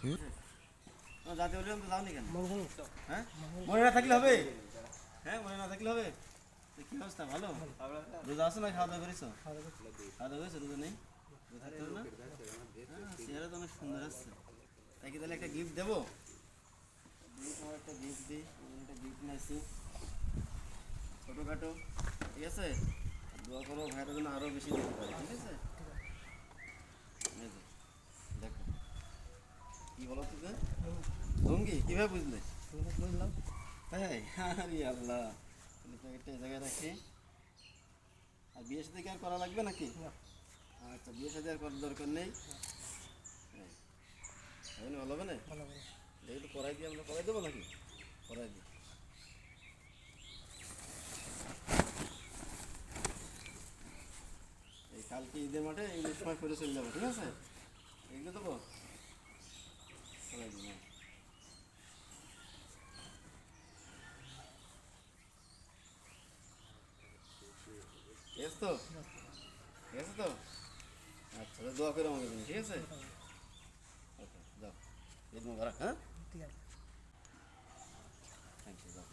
জাতীয় উদ্যান তো যাওনি কেন? হ্যাঁ, মনে না থাকলে হবে? হ্যাঁ, মনে না থাকলে হবে? কি অবস্থা, ভালো? রোজা আছো না, খাওয়া দাওয়া করেছো? খাওয়া দাওয়া করেছো? রোজা নেই? রোজা থাকতে হবে না? চেহারা তো অনেক সুন্দর আসছে। তাই কি তাহলে একটা গিফট দেবো? তোমার একটা গিফট দিই। একটা গিফট নিয়েছি ছোটোখাটো, ঠিক আছে? দোয়া করো ভাইটা যেন আরও বেশি দিতে পারে, ঠিক আছে? এই যে, দেখো কি বলো তো? লুঙ্গি কিভাবে বুঝলে? বুঝলাম। তাই? আরে আল্লাহ, তাহলে প্যাকেটটা এই জায়গায় রাখি। আর বিয়ে সাথে কি আর করা লাগবে নাকি? আচ্ছা, বিয়ে সাথে আর করার দরকার নেই। হবে না, ভালো হবে না? দেখি তো করাই দিই, আমরা করাই দেবো নাকি? করাই দিই। এই কালকে ঈদের মাঠে এই সময় করে চলে যাবো, ঠিক আছে? এগুলো দেবো, করাই দিই না। ঠিক আছে তো? ঠিক আছে তো? আচ্ছা, দোয়া করে আমাকে দিন, ঠিক আছে? ওকে, যাও। ঈদ মোবারক। হ্যাঁ, ঠিক আছে। থ্যাংক ইউ, যাও।